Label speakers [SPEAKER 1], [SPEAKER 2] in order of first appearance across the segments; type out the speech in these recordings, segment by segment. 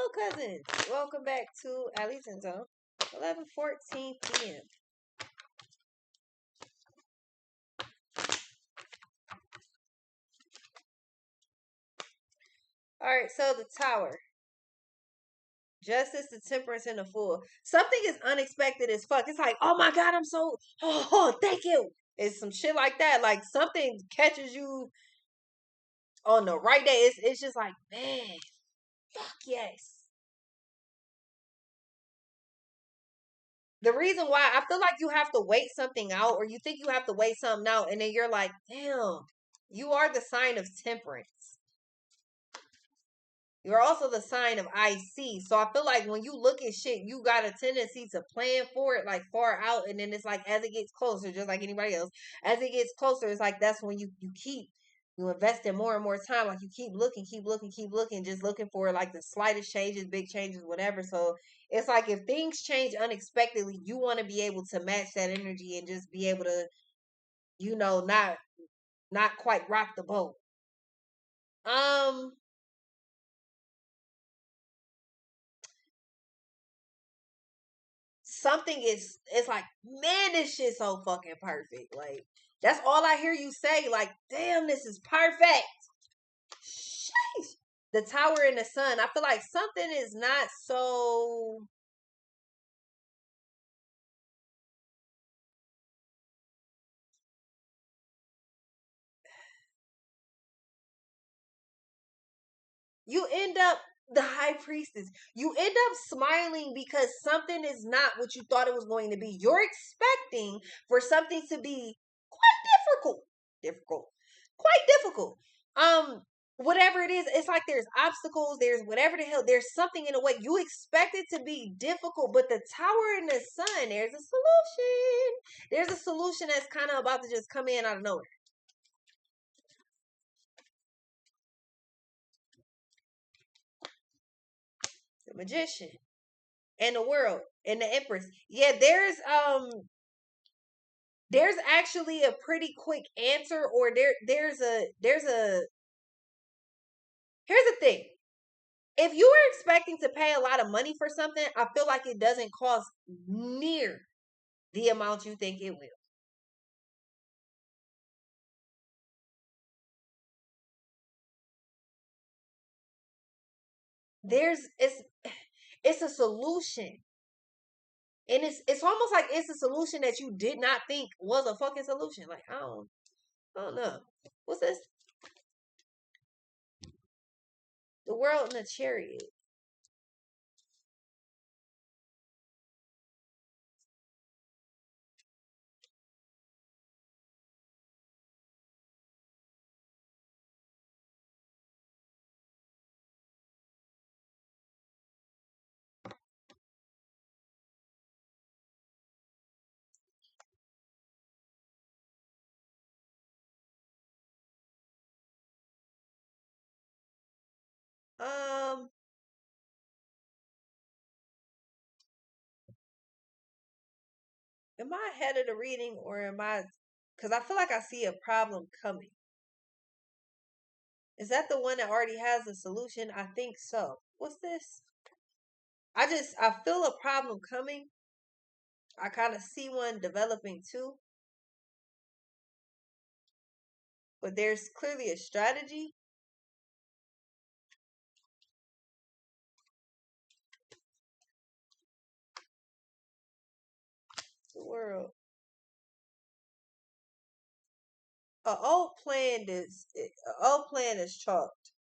[SPEAKER 1] Hello, cousins. Welcome back to Alley's Zone. 11:14 p.m. All right, so the Tower. Justice, the Temperance, and the Fool. Something is unexpected as fuck. It's like, oh my god, I'm so, oh, thank you. It's some shit like that. Like something catches you on the right day. It's just like, man, fuck yes. The reason why I feel like you have to wait something out, or you think you have to wait something out, and then you're like, damn, you are the sign of temperance. You're also the sign of IC. So I feel like when you look at shit, you got a tendency to plan for it like far out. And then it's like as it gets closer, just like anybody else, as it gets closer, it's like that's when you invest in more and more time. Like you keep looking, just looking for like the slightest changes, big changes, whatever. So it's like if things change unexpectedly, you want to be able to match that energy and just be able to, not quite rock the boat. Um Something is it's like, man, this shit's so fucking perfect. Like that's all I hear you say. Like, damn, this is perfect. Sheesh. The Tower and the Sun. I feel like something is not so. You end up the High Priestess. You end up smiling because something is not what you thought it was going to be. You're expecting for something to be quite difficult, quite difficult. Whatever it is, it's like there's obstacles, there's whatever the hell, there's something in a way you expect it to be difficult, but the Tower and the Sun, there's a solution. There's a solution that's kind of about to just come in out of nowhere. The Magician and the World and the Empress. Yeah, there's actually a pretty quick answer, or there's a here's the thing. If you were expecting to pay a lot of money for something, I feel like it doesn't cost near the amount you think it will. There's it's a solution. And it's almost like it's a solution that you did not think was a fucking solution. Like, I don't know. What's this? The World in a Chariot. Um, am I ahead of the reading, or am I? Because I feel like I see a problem coming. Is that the one that already has a solution? I think so. What's this? I feel a problem coming. I kind of see one developing too, but there's clearly a strategy. The World. A old plan is chalked.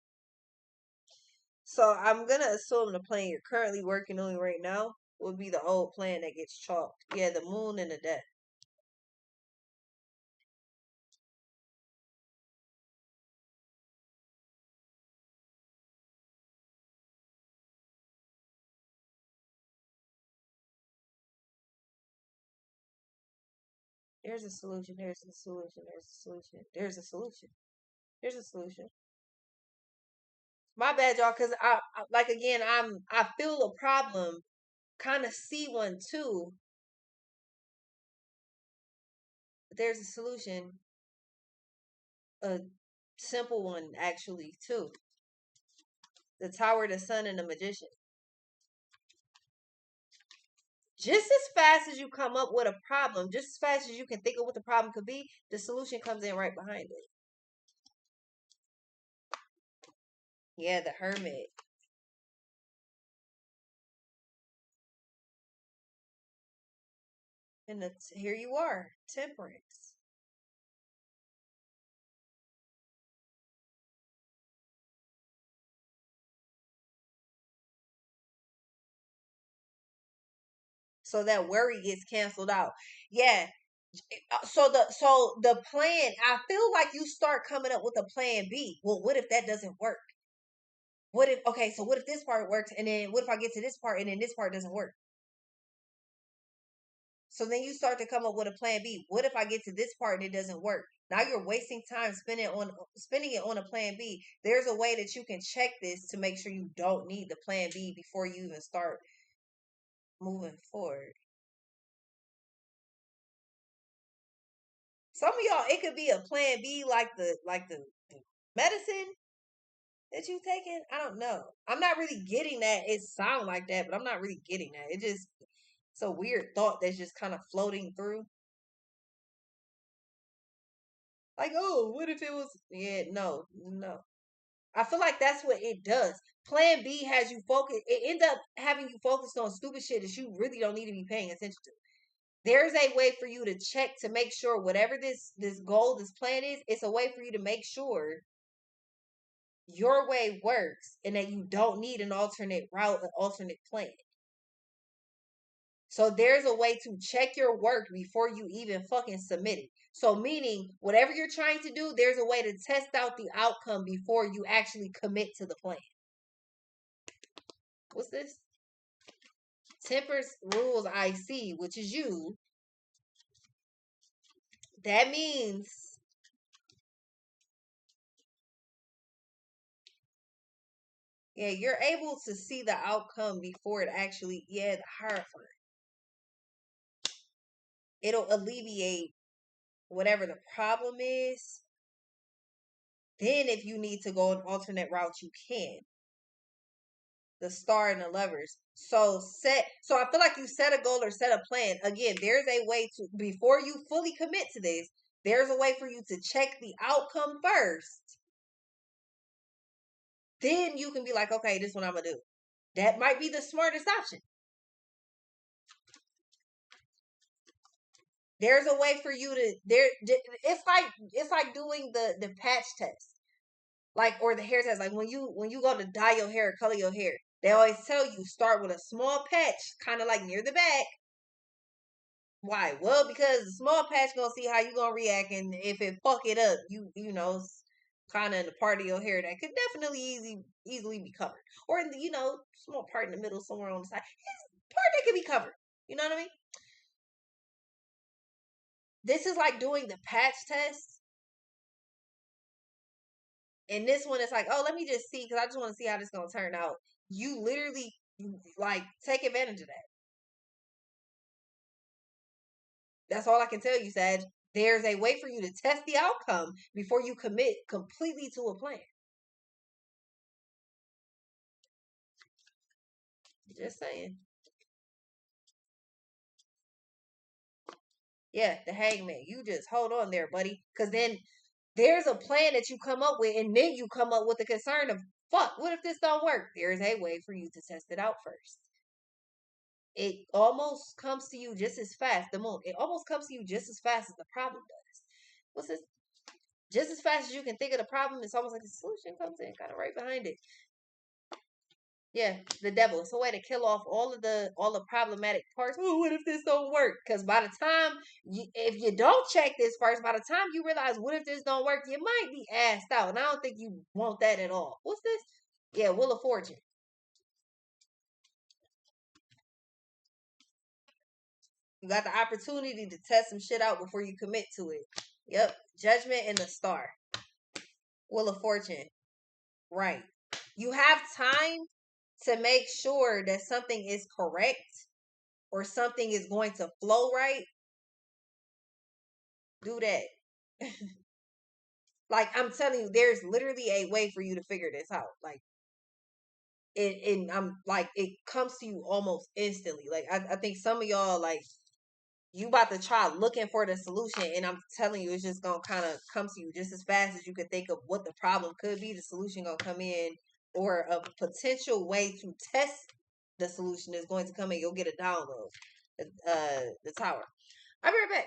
[SPEAKER 1] So I'm gonna assume the plan you're currently working on right now will be the old plan that gets chalked. Yeah, the Moon and the Death. There's a solution. There's a solution. There's a solution. There's a solution. There's a solution. My bad, y'all. Cause like again, I feel a problem. Kind of see one too. But there's a solution. A simple one actually too. The Tower, the Sun, and the Magician. Just as fast as you come up with a problem, just as fast as you can think of what the problem could be, the solution comes in right behind it. Yeah, the Hermit. And here you are, Temperance. So that worry gets canceled out. Yeah. So the plan, I feel like you start coming up with a plan B. Well, what if that doesn't work? What if, okay, so what if this part works, and then what if I get to this part and then this part doesn't work? So then you start to come up with a plan B. What if I get to this part and it doesn't work? Now you're wasting time spending it on a plan B. There's a way that you can check this to make sure you don't need the plan B before you even start moving forward. Some of y'all, it could be a plan B, like the medicine that you taking. I don't know. I'm not really getting that. It sound like that, but I'm not really getting that. It's a weird thought that's just kind of floating through. Like, oh, what if it was? Yeah, no, no. I feel like that's what it does. Plan B has you focus. It ends up having you focused on stupid shit that you really don't need to be paying attention to. There's a way for you to check to make sure whatever this goal, this plan is, it's a way for you to make sure your way works and that you don't need an alternate route, an alternate plan. So there's a way to check your work before you even fucking submit it. So meaning whatever you're trying to do, there's a way to test out the outcome before you actually commit to the plan. What's this? Temperance rules I see, which is you. That means yeah, you're able to see the outcome before it actually, yeah, the Hierophant. It'll alleviate whatever the problem is. Then if you need to go an alternate route, you can. The Star and the Lovers. So I feel like you set a goal or set a plan. Again, there's a way to, before you fully commit to this, there's a way for you to check the outcome first. Then you can be like, okay, this is what I'm gonna do. That might be the smartest option. There's a way for you to there. It's like doing the patch test, like, or the hair test. Like when you go to dye your hair, color your hair, they always tell you start with a small patch, kind of like near the back. Why? Well, because the small patch gonna see how you gonna react, and if it fuck it up, you know, kind of in the part of your hair that could definitely easily be covered, or in the small part in the middle somewhere on the side, it's part that can be covered. You know what I mean? This is like doing the patch test, and this one is like, oh, let me just see because I just want to see how this gonna turn out. You literally like take advantage of that. That's all I can tell you, Sag. There's a way for you to test the outcome before you commit completely to a plan. Just saying. Yeah, the hangman. You just hold on there, buddy. Because then there's a plan that you come up with, and then you come up with the concern of, fuck, what if this don't work? There's a way for you to test it out first. It almost comes to you just as fast. The moon. It almost comes to you just as fast as the problem does. What's this? Just as fast as you can think of the problem, it's almost like the solution comes in, kind of right behind it. Yeah, the devil. It's a way to kill off all the problematic parts. Oh, what if this don't work? Because by the time if you don't check this first, by the time you realize what if this don't work, you might be assed out. And I don't think you want that at all. What's this? Yeah, Wheel of Fortune. You got the opportunity to test some shit out before you commit to it. Yep, Judgment and the Star. Wheel of Fortune. Right. You have time to make sure that something is correct or something is going to flow right. Do that. Like I'm telling you, there's literally a way for you to figure this out. Like and I'm like, it comes to you almost instantly. Like I think some of y'all, like, you about to try looking for the solution, and I'm telling you, it's just gonna kind of come to you just as fast as you could think of what the problem could be. The solution gonna come in, or a potential way to test the solution is going to come in. You'll get a download. The tower. I'll be right back.